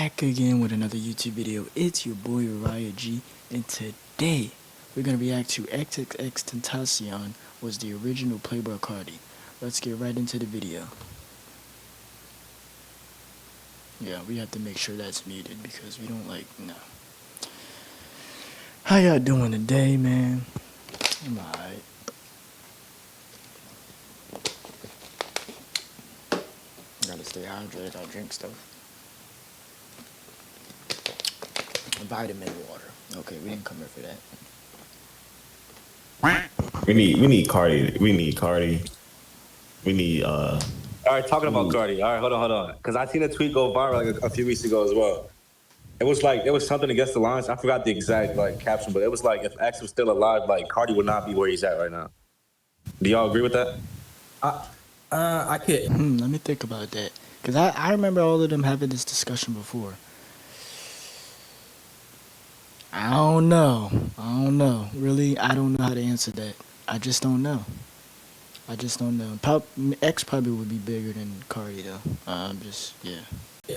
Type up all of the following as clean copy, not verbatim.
back again with another YouTube video. It's your boy Uriah G, and today we're gonna react to XXXTentacion, was the original Playboi Carti. Let's get right into the video. Yeah, we have to make sure that's muted because we don't no. How y'all doing today, man? I'm alright. Gotta stay hydrated. I drink stuff. Vitamin water. Okay, we didn't come here for that. We need Carti. We need Carti. We need All right, talking about Carti. All right, hold on. Because I seen a tweet go viral like a few weeks ago as well. It was like, there was something against the lines. I forgot the exact caption, but it was like, if X was still alive, Carti would not be where he's at right now. Do y'all agree with that? I could. Let me think about that. Because I remember all of them having this discussion before. I don't know. Really, I don't know how to answer that. I just don't know. X probably would be bigger than Carti though. Yeah.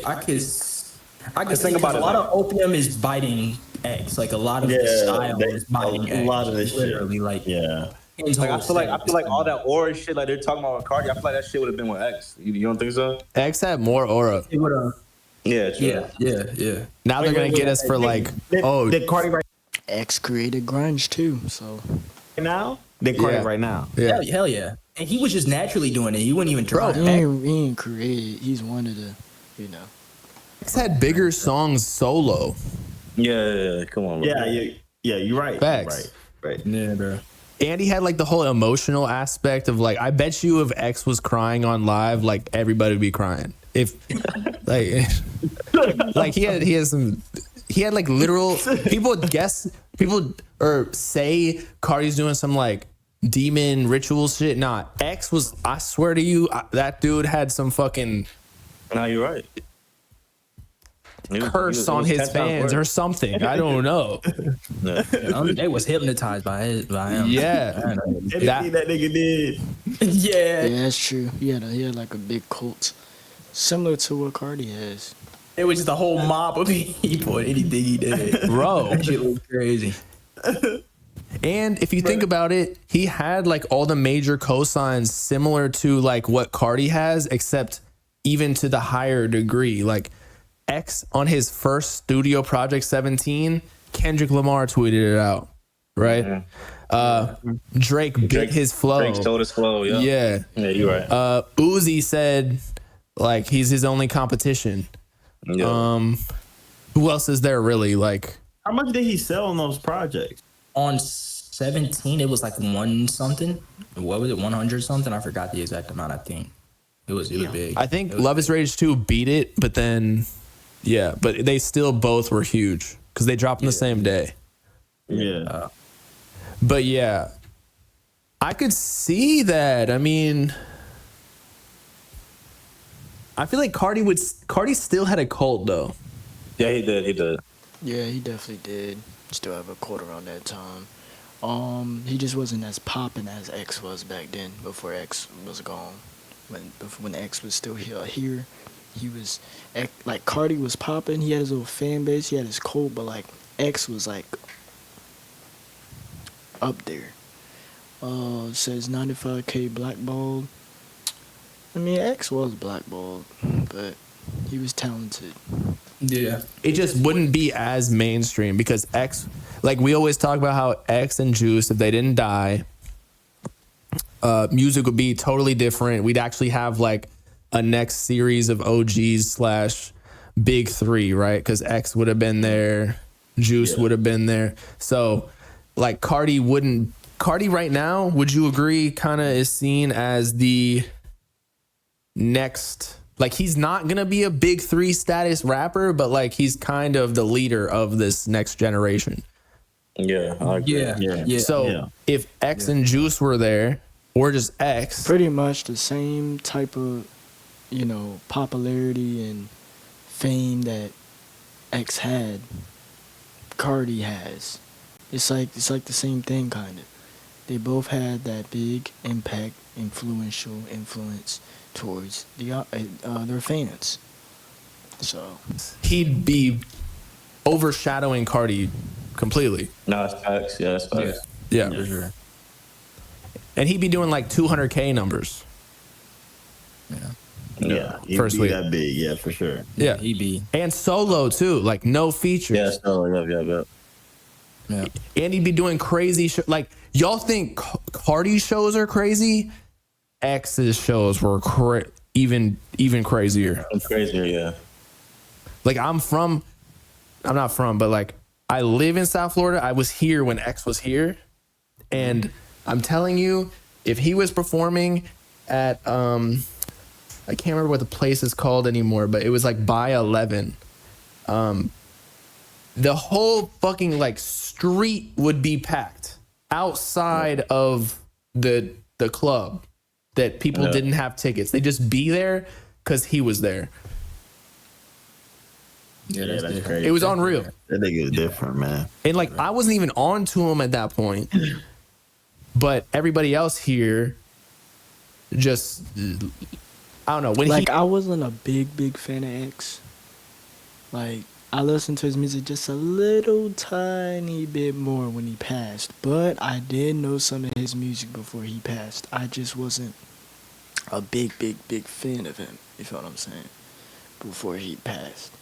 I could think about it. A lot of opium is biting X. Like a lot of the style is biting X. A lot of this literally, shit. yeah. I feel like all that aura shit like they're talking about with Carti, I feel like that shit would have been with X. You don't think so? X had more aura. It would have. Yeah, true. Yeah. Now they're gonna get us for did Carti right X created grunge too, so now? Did Carti right now? Yeah. Hell yeah. And he was just naturally doing it. He wouldn't even try. he ain't created. He's one of the, X had bigger songs solo. Yeah, come on, bro. Yeah, you're right. Facts. Right. Yeah, bro. And he had like the whole emotional aspect of like, I bet you if X was crying on live, like everybody would be crying. If like he had like literal people say Carti's doing some like demon ritual shit. Nah, X was, I swear to you, that dude had some fucking you're right. Curse on his fans or something. I don't know. They was hypnotized by him. Yeah. Everything that nigga did. Yeah, that's true. He had like a big cult, similar to what Carti has. It was just a whole mob of people. Anything he did, Bro. That shit was crazy. And if you think about it, he had like all the major cosigns similar to like what Carti has, except even to the higher degree. Like X on his first studio project 17, Kendrick Lamar tweeted it out, right? Drake bit his flow. Drake stole his flow. Yeah, you're right. Uzi said like he's his only competition. Who else is there really? Like, how much did he sell on those projects? On 17, it was like one something. What was it? 100 something. I forgot the exact amount. I think it was big. I think Love Is Rage 2 beat it, but then but they still both were huge because they dropped on the same day. Yeah. But yeah, I could see that. I mean, I feel like Carti still had a cult though. Yeah, he did. Yeah, he definitely did. Still have a cult around that time. He just wasn't as popping as X was back then. Before X was gone, when X was still here, he was like Carti was popping. He had his little fan base. He had his cult, but like X was like up there. It says 95K blackballed. I mean, X was blackballed, but he was talented. Yeah. It just wouldn't be as mainstream because X, like we always talk about how X and Juice, if they didn't die, music would be totally different. We'd actually have like a next series of OGs / big three, right? Because X would have been there, Juice would have been there. So like Carti right now, would you agree, kind of is seen as the next, like he's not gonna be a big three status rapper, but like he's kind of the leader of this next generation. Yeah. So if X and Juice were there, or just X, pretty much the same type of popularity and fame that X had, Carti has. It's like the same thing kind of. They both had that big impact, influence towards their fans. So he'd be overshadowing Carti completely. No, that's facts. Yeah, that's facts. Yeah. For sure. And he'd be doing like 200K numbers. Yeah, he'd First be week. that big. Yeah, for sure. Yeah. He'd be. And solo too, like no features. Yeah, so yeah. Yeah. And he'd be doing crazy like y'all think Carti's shows are crazy? X's shows were even crazier. I'm crazier, yeah. Like I'm not from, but like I live in South Florida. I was here when X was here. And I'm telling you, if he was performing at I can't remember what the place is called anymore, but it was like by 11. The whole fucking like street would be packed outside of the club that people didn't have tickets. They just be there because he was there. Yeah, that's crazy. It was unreal. That nigga is different, man. And like I wasn't even on to him at that point. But everybody else here just I don't know. When like I wasn't a big fan of X. Like I listened to his music just a little tiny bit more when he passed, but I did know some of his music before he passed. I just wasn't a big fan of him. You feel what I'm saying? Before he passed.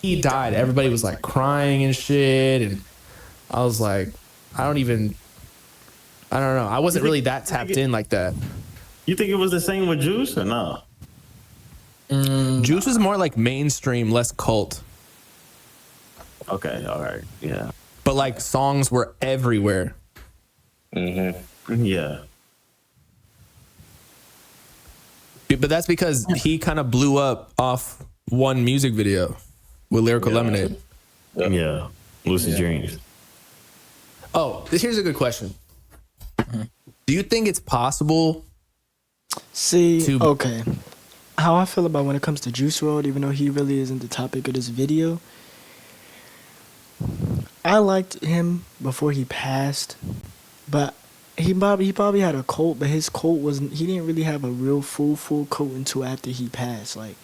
he died, everybody was like crying and shit, and I was like, I don't know. I wasn't really that tapped in like that. You think it was the same with Juice or no? Juice was more like mainstream, less cult. Okay, all right, yeah, But like songs were everywhere. yeah. But that's because he kind of blew up off one music video with Lyrical Lemonade. Yeah, Lucid Dreams. Oh, here's a good question. Do you think it's possible? See, okay. How I feel about when it comes to Juice WRLD, even though he really isn't the topic of this video, I liked him before he passed, but he probably had a cult, but his cult wasn't. He didn't really have a real full cult until after he passed. Like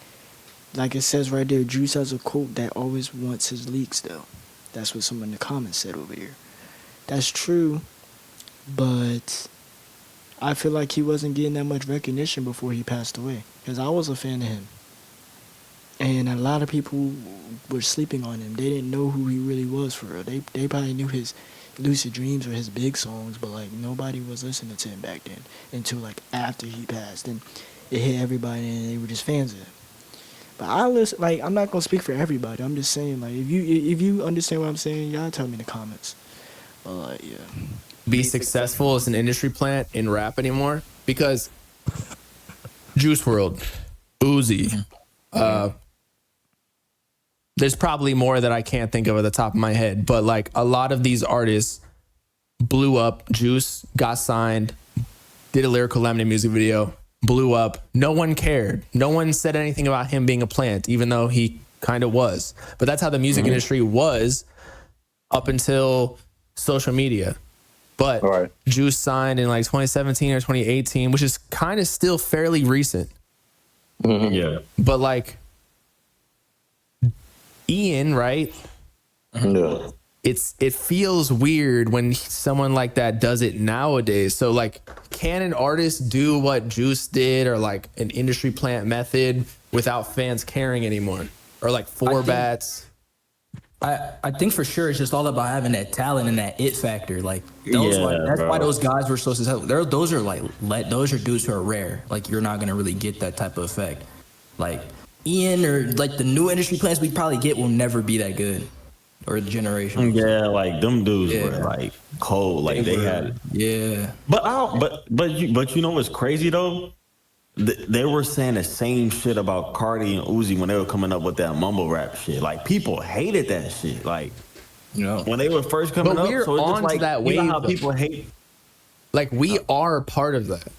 it says right there, Juice has a cult that always wants his leaks though. That's what someone in the comments said over here. That's true, but I feel like he wasn't getting that much recognition before he passed away. Because I was a fan of him. And a lot of people were sleeping on him. They didn't know who he really was for real. They probably knew his Lucid Dreams or his big songs, but like nobody was listening to him back then until like after he passed. And it hit everybody and they were just fans of him. But I listen, like I'm not gonna speak for everybody. I'm just saying like if you understand what I'm saying, y'all tell me in the comments. But like yeah. Be successful as an industry plant in rap anymore? Because Juice WRLD, Uzi, there's probably more that I can't think of at the top of my head, but like a lot of these artists blew up. Juice got signed, did a Lyrical Lemonade music video, blew up. No one cared. No one said anything about him being a plant, even though he kind of was. But that's how the music industry was up until social media. But Juice signed in like 2017 or 2018, which is kind of still fairly recent. Yeah. But like Ian, right? Yeah. It feels weird when someone like that does it nowadays. So like, can an artist do what Juice did or like an industry plant method without fans caring anymore? Or like four bats? I think for sure it's just all about having that talent and that it factor. Like that's why those guys were so successful. Those are dudes who are rare. Like you're not gonna really get that type of effect. Like Ian or like the new industry plants we probably get will never be that good. Or the generation. Yeah, like them dudes were like cold. Like they had. Yeah. But you know what's crazy though? They were saying the same shit about Carti and Uzi when they were coming up with that mumble rap shit. Like people hated that shit. Like when they were first coming but up. We're so on like, to that you wave. know how people hate. Like we are part of that.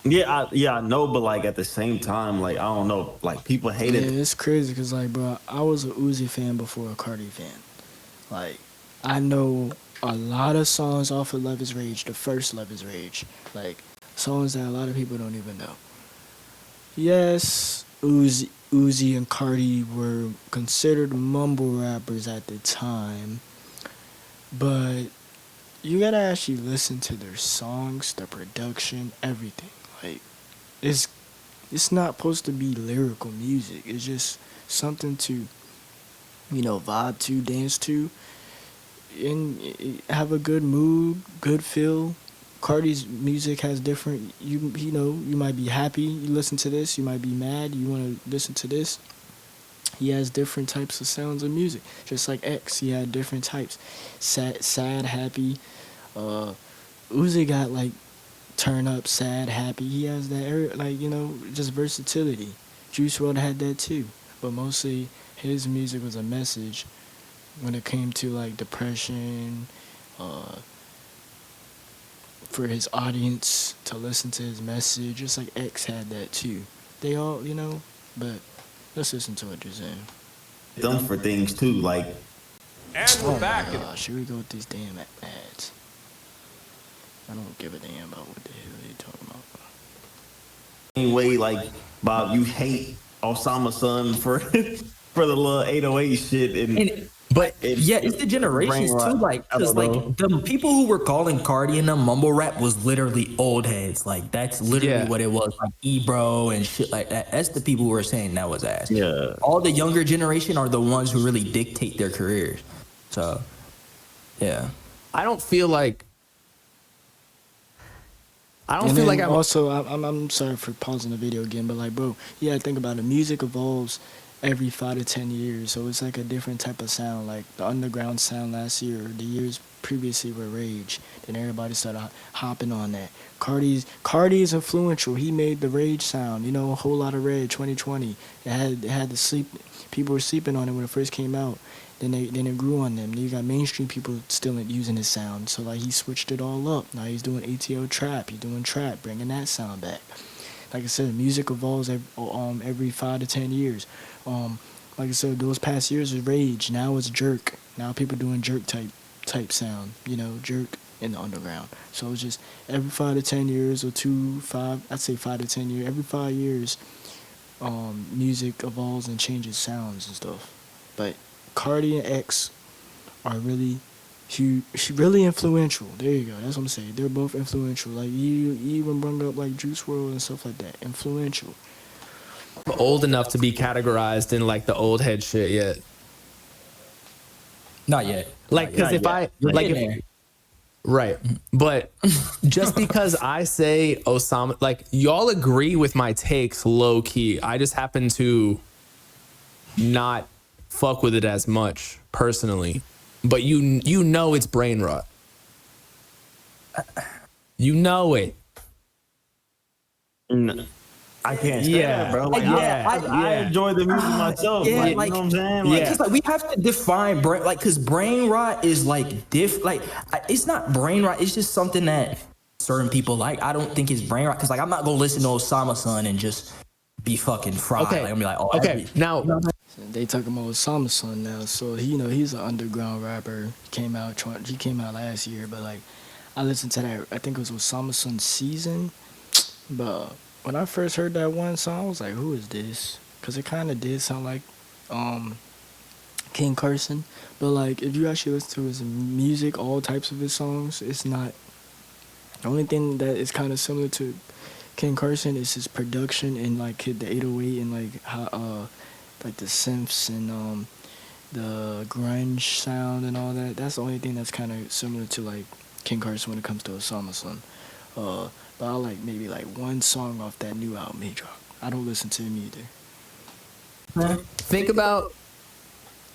Yeah, I know, but like at the same time, like I don't know, like people hated. Yeah, it's crazy because like, bro, I was a Uzi fan before a Carti fan. Like, I know a lot of songs off of Love Is Rage, the first Love Is Rage, like songs that a lot of people don't even know. Yes, Uzi Uzi and Carti were considered mumble rappers at the time, but you gotta actually listen to their songs, their production, everything. Like, it's not supposed to be lyrical music. It's just something to, vibe to, dance to, and have a good mood, good feel. Carti's music has different. You might be happy. You listen to this. You might be mad. You want to listen to this. He has different types of sounds of music, just like X. He had different types, sad, happy. Uzi got like turn up, sad, happy. He has that just versatility. Juice WRLD had that too, but mostly his music was a message when it came to like depression, for his audience to listen to his message. Just like X had that too. They all, but let's listen to what they're saying. Them for things too, like. And we're back. My gosh, here we go with these damn ads. I don't give a damn about what the hell they talking about. Anyway, like Bob, you hate Osama's son for for the little 808 shit, but it's the generations too. Like, because like the people who were calling Carti and them mumble rap was literally old heads. Like, that's literally what it was. Like Ebro and shit like that. That's the people who were saying that was ass. Yeah. All the younger generation are the ones who really dictate their careers. So, yeah. I don't feel like also, I'm sorry for pausing the video again, but like, bro, think about it. Music evolves every 5 to 10 years, so it's like a different type of sound. Like the underground sound last year, or the years previously were Rage. Then everybody started hopping on that. Carti is influential. He made the Rage sound. A whole lot of Rage. 2020. It had to sleep. People were sleeping on it when it first came out. Then it grew on them. Then you got mainstream people still using his sound. So like he switched it all up. Now he's doing ATO trap. He's doing trap, bringing that sound back. Like I said, music evolves every 5 to 10 years. Like I said, those past years was Rage. Now it's Jerk. Now people doing Jerk type sound. Jerk in the underground. So it's just every 5 to 10 years or 5 to 10 years. Every 5 years, music evolves and changes sounds and stuff. But Carti and X are really huge, really influential. There you go. That's what I'm saying. They're both influential. Like you even bring up like Juice WRLD and stuff like that. Influential. I'm old enough to be categorized in like the old head shit yet. Not yet. Like, because right. But just because I say Osama, like y'all agree with my takes low key. I just happen to not fuck with it as much personally. But you know it's brain rot. You know it. No, I can't say that, bro. Like, I enjoy the music myself. Yeah, you know what I'm saying? Because we have to define brain, because brain rot is like it's not brain rot. It's just something that certain people like. I don't think it's brain rot because I'm not gonna listen to Osama's son and just be fucking fried. Okay. Like, I'm be like, now. They talking about Osama's son now, so he's an underground rapper. He came out last year, but like I listened to that. I think it was Osama's son Season, but when I first heard that one song, I was like, who is this? Because it kind of did sound like King Carson, but like if you actually listen to his music, all types of his songs, it's not. The only thing that is kind of similar to King Carson is his production and like the 808 and like how like the synths and the grunge sound and all that. That's the only thing that's kind of similar to like King Carson when it comes to Osama's son. But I like maybe like one song off that new album he dropped. I don't listen to him either. Think about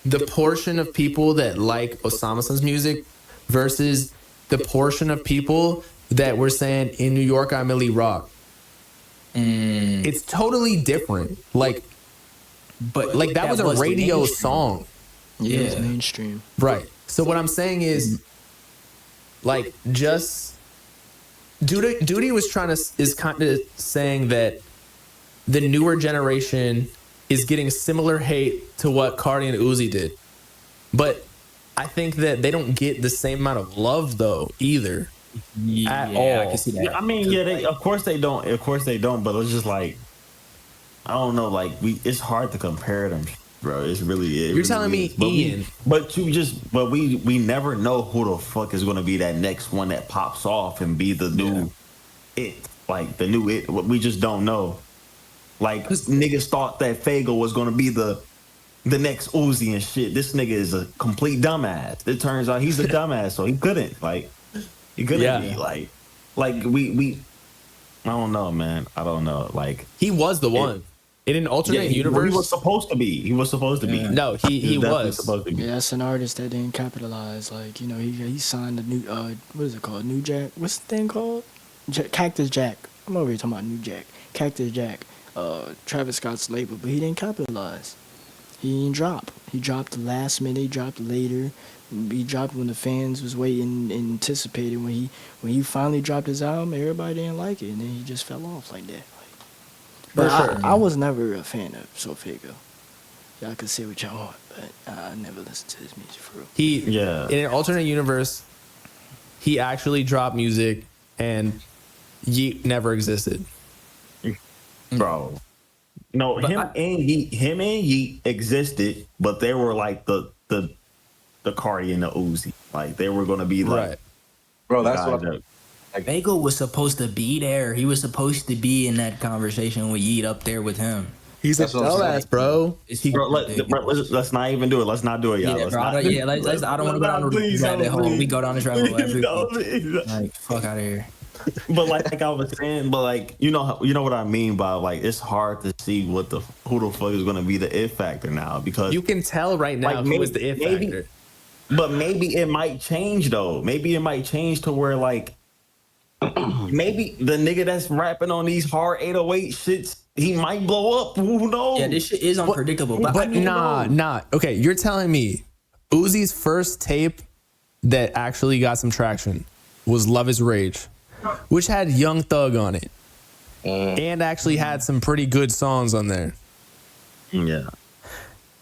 the portion of people that like Osama's son's music versus the portion of people that were saying in New York I'm Millie Rock. It's totally different. But that was a radio song. Yeah, it's mainstream. Right. So what I'm saying is, like, just Duty was kind of saying that the newer generation is getting similar hate to what Carti and Uzi did, but I think that they don't get the same amount of love though either. At all. I can see that. I mean, of course they don't. Of course they don't. But it's just like I don't know. Like it's hard to compare them, bro. It's really. You're telling me Ian, but we never know who the fuck is gonna be that next one that pops off and be the new it, like the new it. We just don't know. Like niggas thought that Fago was gonna be the next Uzi and shit. This nigga is a complete dumbass. It turns out he's a dumbass, so he couldn't be like we. I don't know, man. I don't know. Like he was the one in an alternate universe. He was supposed to be. No, he was supposed to be. Yeah, that's an artist that didn't capitalize. Like, you know, he signed a new what is it called? New Jack. What's the thing called? Cactus Jack. I'm over here talking about New Jack. Cactus Jack. Travis Scott's label, but he didn't capitalize. He didn't drop. He dropped last minute. He dropped later. He dropped when the fans was waiting and anticipated. When he finally dropped his album, everybody didn't like it, and then he just fell off like that. But I was never a fan of Sofego. Y'all can say what y'all want, but I never listened to his music for real. In an alternate universe, he actually dropped music, and Yeet never existed. Bro. No, him and Yeet existed, but they were like the Carti and the Uzi. Like they were gonna be like, bro. That's what. Like, Fago was supposed to be there. He was supposed to be in that conversation with Yeet up there with him. He's a dumbass, bro. Let's not even do it. Let's not do it, y'all. Let's I don't want to go down this rabbit hole. We go down this rabbit hole every week. Like, fuck out of here. But like I was saying, but like you know what I mean by like it's hard to see who the fuck is gonna be the it factor now, because you can tell right now who is the it factor. But maybe it might change though. Maybe it might change to where like maybe the nigga that's rapping on these hard 808 shits, he might blow up. Who knows? Yeah, this shit is unpredictable. But nah. Okay, you're telling me Uzi's first tape that actually got some traction was Love Is Rage, which had Young Thug on it, and actually had some pretty good songs on there. Yeah.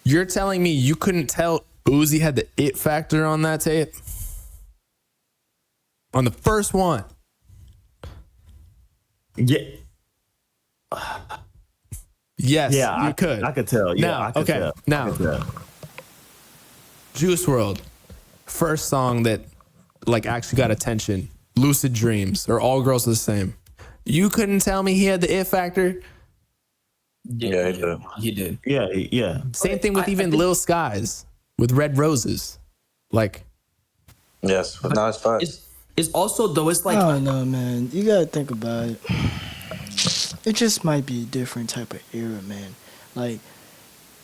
You're telling me you couldn't tell Uzi had the it factor on that tape? On the first one? Yeah. Yes, yeah, you could. I could tell. Yeah, now, I could tell. Now, Juice WRLD, first song that like actually got attention, Lucid Dreams, or All Girls Are the Same. You couldn't tell me he had the it factor? Yeah, he did. Yeah. Same thing with even Lil Skies with Red Roses. Like, yes, but now it's fine. It's also though, it's like, I don't know, man. You gotta think about it. It just might be a different type of era, man. Like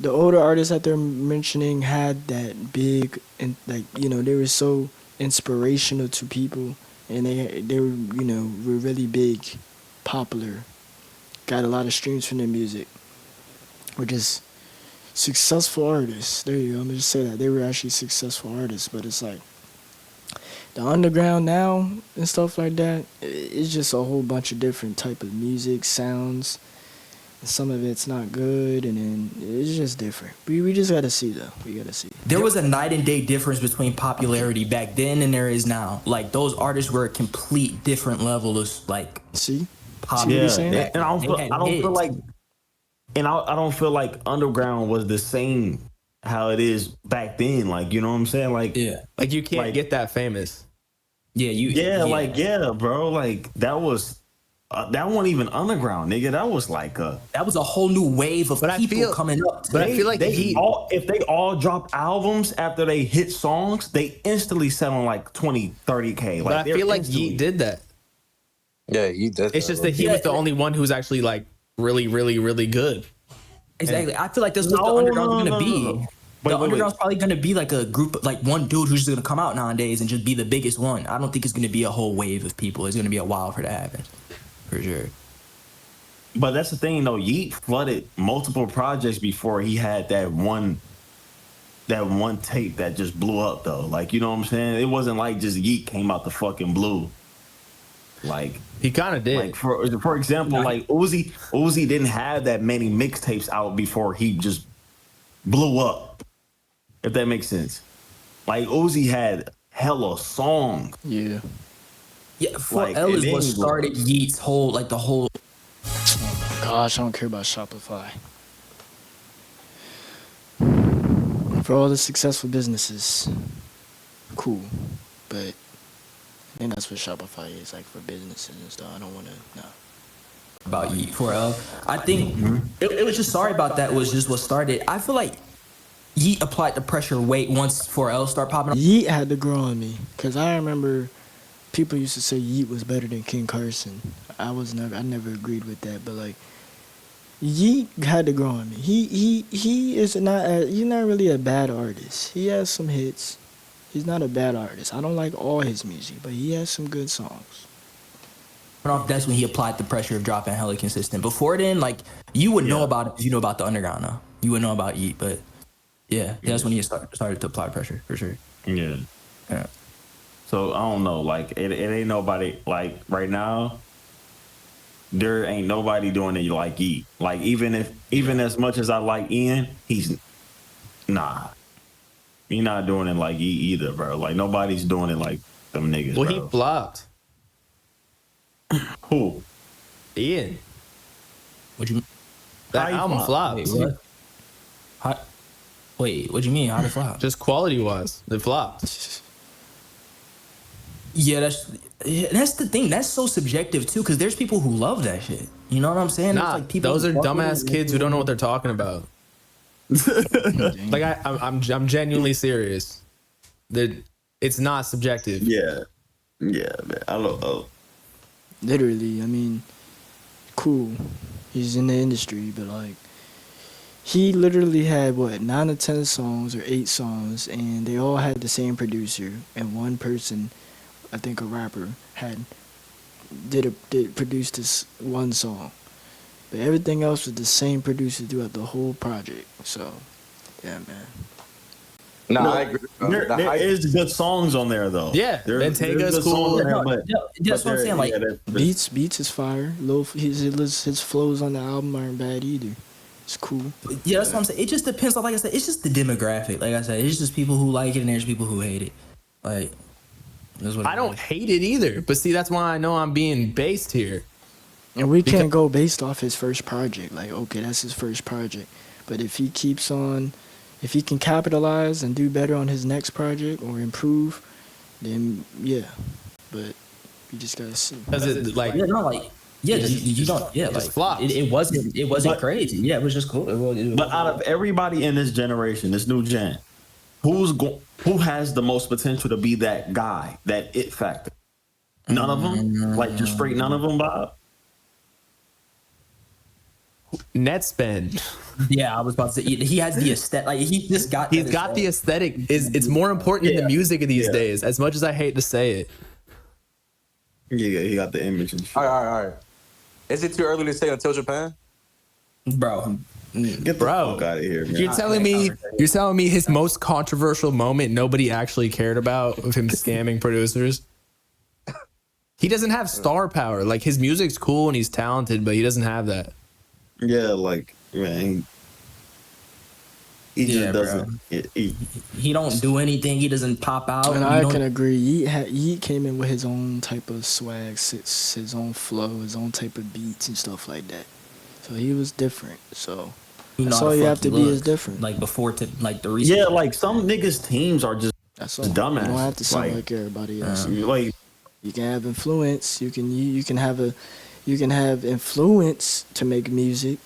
the older artists that they're mentioning had that big, and like, you know, they were so inspirational to people, and they were, you know, were really big, popular, got a lot of streams from their music. Were just successful artists. There you go. I'm gonna just say that they were actually successful artists, but it's like the underground now and stuff like that. It's just a whole bunch of different type of music, sounds. And some of it's not good, and then it's just different. We just gotta see though. We gotta see. There was a night and day difference between popularity back then and there is now. Like those artists were a complete different level of like pop. Yeah, and I don't feel like, and I don't feel like underground was the same how it is back then. Like, you know what I'm saying? Like, like you can't get that famous. Bro. Like that was. That wasn't even underground, nigga. That was like that was a whole new wave of people coming up. But I feel like if they all dropped albums after they hit songs, they instantly sell on like 20, 30K. Like, but I feel like Yeet did that. Yeah, he did. It's just that he was the only one who's actually like really, really, really good. Exactly. I feel like that's what the underground's gonna be. The underground's probably gonna be like a group of like one dude who's just gonna come out nowadays and just be the biggest one. I don't think it's gonna be a whole wave of people. It's gonna be a while for that to happen. For sure. But that's the thing though, Yeet flooded multiple projects before he had that one tape that just blew up though. Like, you know what I'm saying? It wasn't like just Yeet came out the fucking blue. Like he kind of did. Like for example, like Uzi didn't have that many mixtapes out before he just blew up. If that makes sense. Like Uzi had hella songs. Yeah. Yeah, 4L is what started Yeet's whole, like the whole. Oh my gosh, I don't care about Shopify. For all the successful businesses, cool. But I think that's what Shopify is, like for businesses and stuff. I don't want to, no. About Yeet 4L. I think it was just sorry about that was just what started. I feel like Yeet applied the pressure weight once 4L started popping up. Yeet had to grow on me, because I remember people used to say Yeet was better than King Carson. I never agreed with that, but like, Yeet had to grow on me. He's not really a bad artist. He has some hits. He's not a bad artist. I don't like all his music, but he has some good songs. That's when he applied the pressure of dropping hella consistent. Before then, like, you would know about it if you know about the underground now. You would know about Yeet, but yeah, that's when he started to apply pressure, for sure. Yeah. Yeah. So I don't know, like it ain't nobody like right now. There ain't nobody doing it like Yeet. Like even as much as I like Ian, he's not doing it like Yeet either, bro. Like nobody's doing it like them niggas. Well, bro. he flopped. Who? Ian. What you? That album flopped. What? What do you mean? How did it flop? Just quality wise, it flopped. Yeah, that's the thing. That's so subjective too, because there's people who love that shit. You know what I'm saying? Nah, like people those are who fuck with dumbass it, kids who don't know what they're talking about. Like I'm genuinely serious. It's not subjective. Yeah, man. I don't know. Literally, I mean, cool. He's in the industry, but like, he literally had 9 or 10 songs or 8 songs, and they all had the same producer, and one person, I think a rapper, produced this one song, but everything else was the same producer throughout the whole project. So, yeah, man. No, No, I agree. There is good songs on there though. Yeah, Bentega's cool. That's what I'm saying. Like Beats is fire. His flows on the album aren't bad either. It's cool. Yeah, that's what I'm saying. It just depends on, like I said, it's just the demographic. Like I said, it's just people who like it and there's people who hate it. Like, that's what I don't hate it either. But see, that's why I know I'm being based here. And we can't go based off his first project. Like, okay, that's his first project. But if he keeps on, if he can capitalize and do better on his next project or improve, then yeah. But you just gotta see. Because it like you don't just flopped. It wasn't crazy. Yeah, it was just cool. But out of everybody in this generation, this new gen, who has the most potential to be that guy, that it factor? None of them? Like just straight none of them, Bob? net spend. Yeah, I was about to say he has the aesthetic. Like he's got the aesthetic. It's more important than the music of these days. As much as I hate to say it. Yeah, he got the image and shit. All right. Is it too early to say until Japan? Bro. Get the fuck out of here, man. You're telling me his most controversial moment nobody actually cared about of him scamming producers? He doesn't have star power. Like his music's cool and he's talented, but he doesn't have that. Yeah, like man, he just doesn't. He don't do anything. He doesn't pop out. And I can agree. He came in with his own type of swag, his own flow, his own type of beats and stuff like that. So he was different. So that's all you have to be is different. Like before, like the recent. Yeah, like some niggas' teams are just dumbass. You don't have to sound like everybody else. Like you can have influence. You can have influence to make music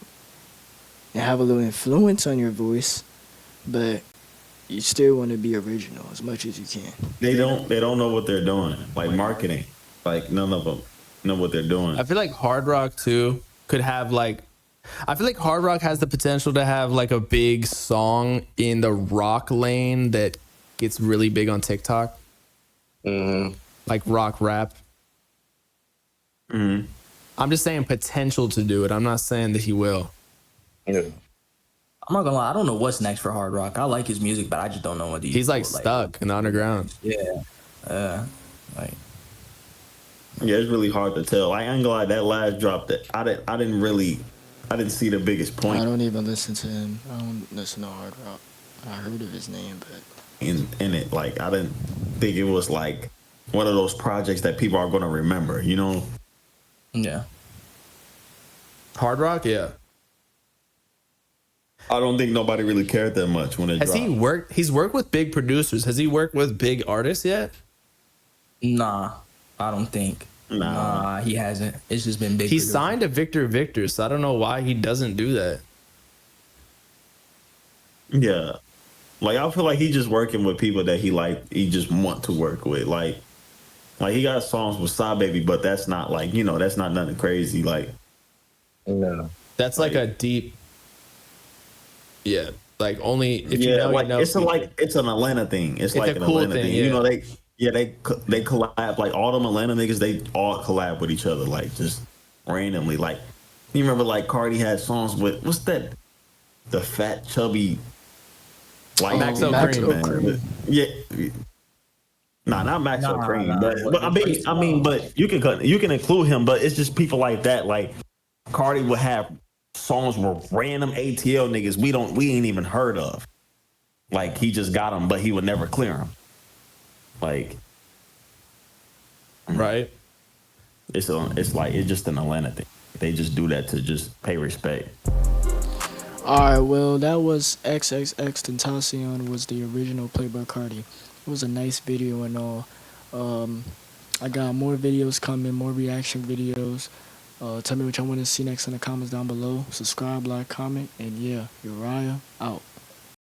and have a little influence on your voice, but you still want to be original as much as you can. They don't know what they're doing. Like marketing, like none of them know what they're doing. I feel like hard rock too could have like. I feel like hard rock has the potential to have like a big song in the rock lane that gets really big on TikTok. Mm-hmm. Like rock rap. Mm-hmm. I'm just saying potential to do it. I'm not saying that he will. Yeah. I'm not gonna lie. I don't know what's next for hard rock. I like his music, but I just don't know what he's like stuck in the underground. Yeah. Like. Yeah, it's really hard to tell. I ain't gonna lie, that last drop that I didn't see the biggest point. I don't even listen to him. I don't listen to hard rock. I heard of his name, but in it, like I didn't think it was like one of those projects that people are gonna remember, you know? Yeah. Hard Rock, yeah. I don't think nobody really cared that much when it Has dropped. he worked? He's worked with big producers. Has he worked with big artists yet? Nah, I don't think. Nah, he hasn't. It's just been big. He producers. signed to Victor, so I don't know why he doesn't do that. Yeah. Like, I feel like he's just working with people that he just want to work with. Like he got songs with Side Baby, but that's not like, that's not nothing crazy. Like, No. That's like a deep, yeah. Like only if you know, like you know. it's an Atlanta thing. It's like a an cool Atlanta thing. thing, yeah. They collab, like all them Atlanta niggas. They all collab with each other, like just randomly. Like, you remember, like Carti had songs with what's that? The fat chubby, like Maxo Cream. Yeah. Nah, not Maxo Cream, but I mean, but you can include him, but it's just people like that. Like Carti would have songs with random ATL niggas we ain't even heard of. Like, he just got them, but he would never clear them. Like, right? It's just an Atlanta thing. They just do that to just pay respect. Alright, well, that was XXXTentacion was the original Playboi Carti. It was a nice video and all. I got more videos coming, more reaction videos. Tell me what y'all want to see next in the comments down below. Subscribe, like, comment, and yeah, Uriah out.